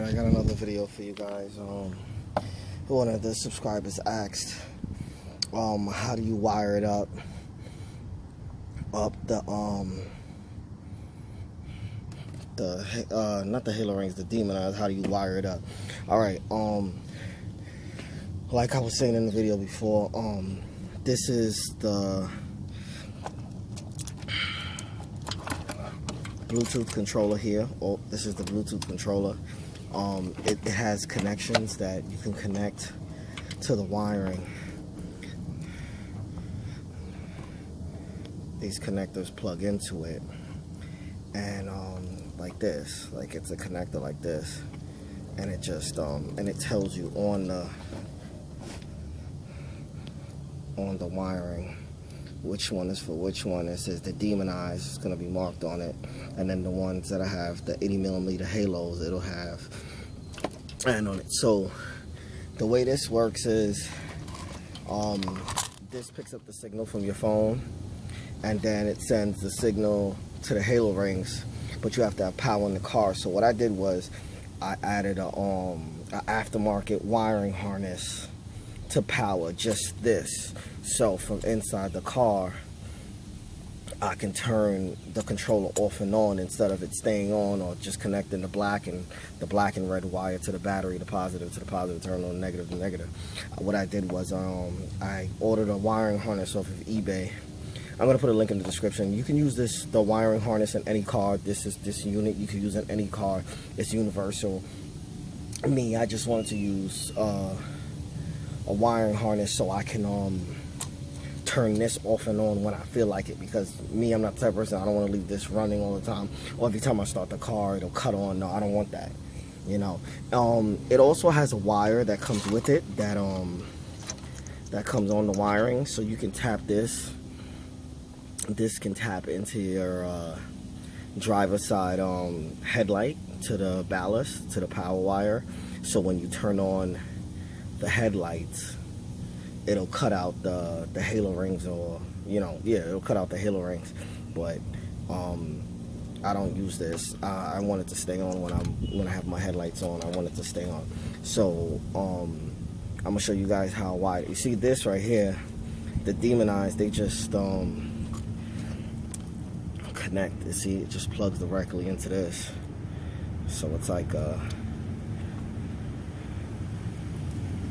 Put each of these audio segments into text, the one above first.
I got another video for you guys. One of the subscribers asked, how do you wire it up the not the halo rings, the demon eyes. How do you wire it up? All right. Like I was saying in the video before, this is the Bluetooth controller here. This is the Bluetooth controller. It has connections that you can connect to the wiring. These connectors plug into it, and like this, like it's a connector like this, and it just and it tells you on the wiring which one is for which one. It says the demon eyes is going to be marked on it, and then the ones that I have, the 80mm halos, it'll have and on it. So the way this works is this picks up the signal from your phone, and then it sends the signal to the halo rings, but you have to have power in the car. So what I did was I added a aftermarket wiring harness to power just this. So from inside the car, I can turn the controller off and on instead of it staying on or just connecting the black and red wire to the battery, the positive to the positive, turn on negative to negative. What I did was I ordered a wiring harness off of eBay. I'm gonna put a link in the description. You can use the wiring harness in any car. This unit you can use in any car. It's universal. I just wanted to use a wiring harness so I can turn this off and on when I feel like it, because I'm not the type of person, I don't want to leave this running all the time, or every time I start the car it'll cut on. No, I don't want that, you know. It also has a wire that comes with it that comes on the wiring, so you can tap this. This can tap into your driver's side headlight, to the ballast, to the power wire, so when you turn on the headlights, it'll cut out the halo rings, or it'll cut out the halo rings. But I don't use this. I want it to stay on when I have my headlights on. I want it to stay on. So I'm gonna show you guys how wide. You see this right here, the demon eyes, they just connect. You see, it just plugs directly into this. So it's like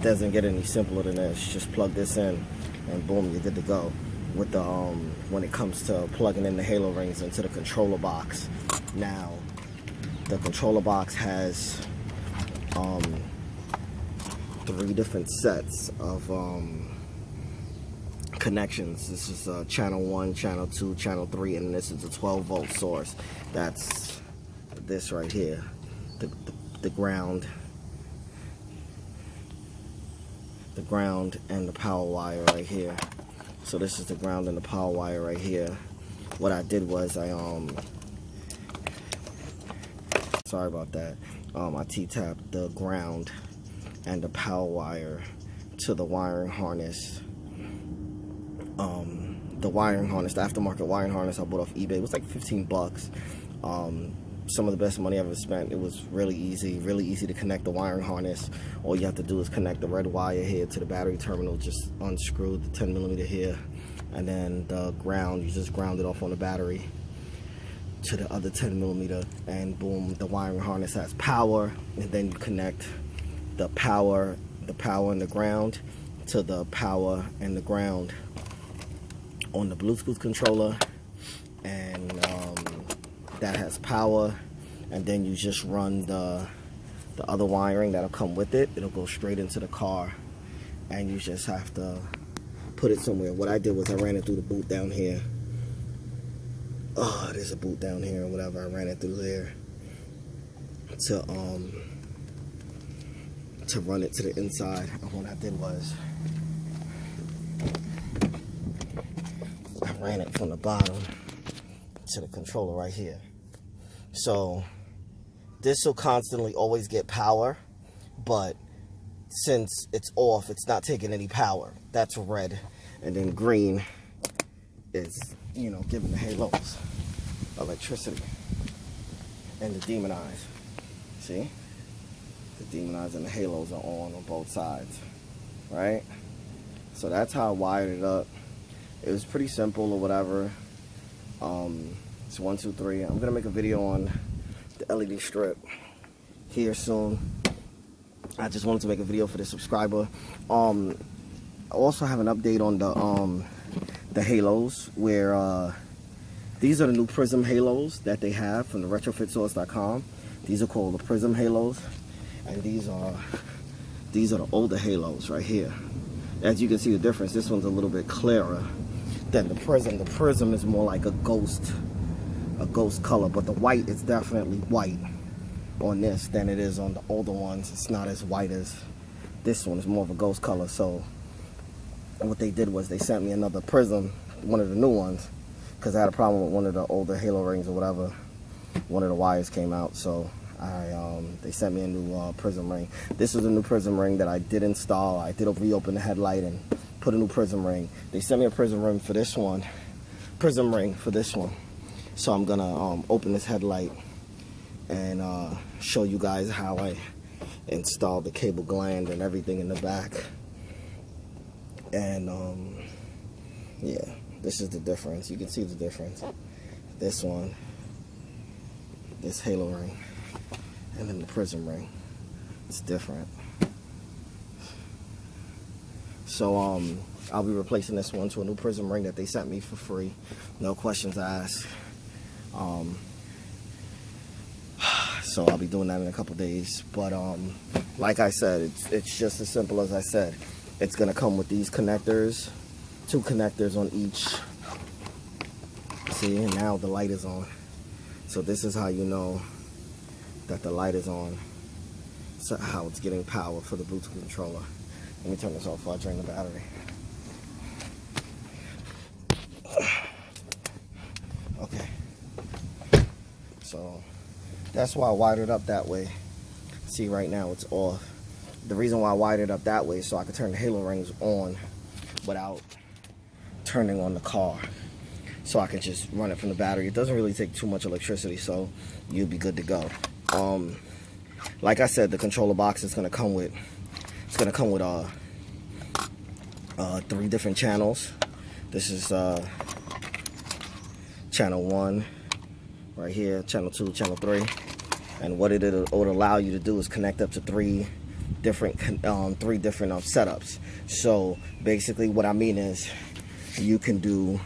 doesn't get any simpler than this. Just plug this in and boom, you're good to go. With the when it comes to plugging in the halo rings into the controller box, now the controller box has 3 different sets of connections. This is channel 1, channel 2, channel 3, and this is a 12-volt source. That's this right here, the ground and the power wire right here. So this is the ground and the power wire right here. What I did was sorry about that, I T-tapped the ground and the power wire to the wiring harness. The wiring harness, the aftermarket wiring harness I bought off eBay. It was like 15 bucks. Some of the best money I've ever spent. It was really easy to connect the wiring harness. All you have to do is connect the red wire here to the battery terminal, just unscrew the 10mm here, and then the ground, you just ground it off on the battery to the other 10mm, and boom, the wiring harness has power. And then you connect the power and the ground to the power and the ground on the Bluetooth controller, and that has power. And then you just run the other wiring that'll come with it. It'll go straight into the car, and you just have to put it somewhere. What I did was I ran it through the boot down here. Oh, there's a boot down here or whatever. I ran it through there to run it to the inside. And what I did was I ran it from the bottom to the controller right here. So this will constantly always get power, but since it's off, it's not taking any power. That's red, and then green is, giving the halos electricity and the demon eyes. See? The demonized and the halos are on both sides, right? So that's how I wired it up. It was pretty simple or whatever. It's 1, 2, 3. I'm gonna make a video on the LED strip here soon. I just wanted to make a video for the subscriber. I also have an update on the halos, where these are the new Prism halos that they have from the retrofitsource.com. These are called the Prism halos, and these are the older halos right here. As you can see the difference, this one's a little bit clearer than the Prism. The Prism is more like a ghost color, but the white is definitely white on this than it is on the older ones. It's not as white as this one. It's more of a ghost color. So what they did was they sent me another Prism, one of the new ones, because I had a problem with one of the older halo rings or whatever. One of the wires came out, so they sent me a new Prism ring. This is a new Prism ring that I did install. I did reopen the headlight and put a new Prism ring. They sent me a Prism ring for this one. Prism ring for this one. So I'm gonna open this headlight and show you guys how I installed the cable gland and everything in the back. And yeah, this is the difference. You can see the difference. This one, this halo ring, and then the Prism ring. It's different. So I'll be replacing this one to a new Prism ring that they sent me for free. No questions asked. So I'll be doing that in a couple days. But like I said, it's just as simple as I said. It's gonna come with these connectors, 2 connectors on each. See, and now the light is on. So this is how you know that the light is on. So how it's getting power for the Bluetooth controller. Let me turn this off before I drain the battery. Okay. So that's why I wired it up that way. See, right now it's off. The reason why I wired it up that way is so I could turn the halo rings on without turning on the car. So I can just run it from the battery. It doesn't really take too much electricity, so you'll be good to go. Like I said, the controller box is gonna come with 3 different channels. This is channel 1 right here, channel 2, channel 3, and what it would allow you to do is connect up to 3 different setups. So basically what I mean is you can do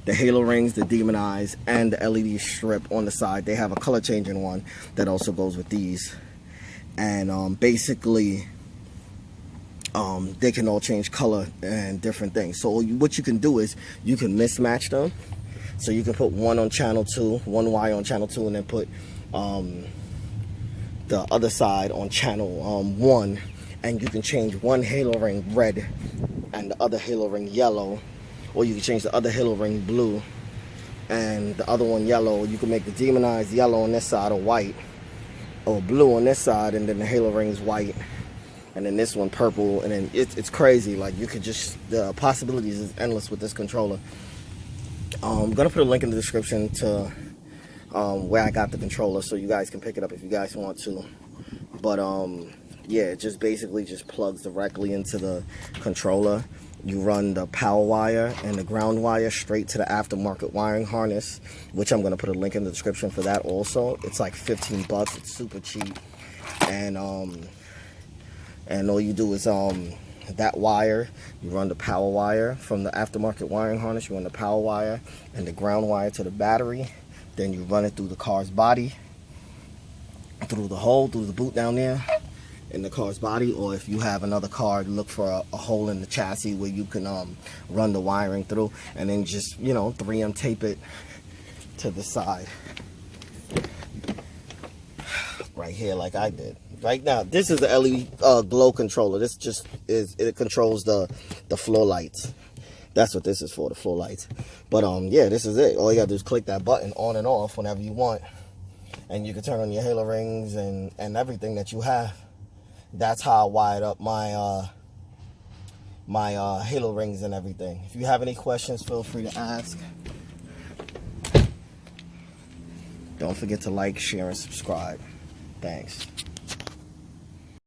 the halo rings, the demonized, and the LED strip on the side. They have a color changing one that also goes with these, and basically they can all change color and different things. So what you can do is you can mismatch them. So you can put one on channel 2, one wire on channel 2, and then put the other side on channel 1, and you can change one halo ring red and the other halo ring yellow, or you can change the other halo ring blue and the other one yellow. You can make the demonized yellow on this side, or white, or blue on this side, and then the halo ring is white, and then this one purple, and then it's crazy. Like, you could just, the possibilities is endless with this controller. I'm gonna put a link in the description to where I got the controller, so you guys can pick it up if you guys want to. But yeah, it just basically just plugs directly into the controller. You run the power wire and the ground wire straight to the aftermarket wiring harness, which I'm gonna put a link in the description for that also. It's like 15 bucks. It's super cheap, and all you do is that wire, you run the power wire from the aftermarket wiring harness. You run the power wire and the ground wire to the battery. Then you run it through the car's body, through the hole, through the boot down there in the car's body. Or if you have another car, look for a hole in the chassis where you can run the wiring through, and then just, you know, 3M tape it to the side right here like I did. Right now, this is the LED glow controller. This just is, it controls the floor lights. That's what this is for, the floor lights. But yeah, this is it. All you gotta do is click that button on and off whenever you want, and you can turn on your halo rings and everything that you have. That's how I wired up my my halo rings and everything. If you have any questions, feel free to ask. Don't forget to like, share, and subscribe. Thanks.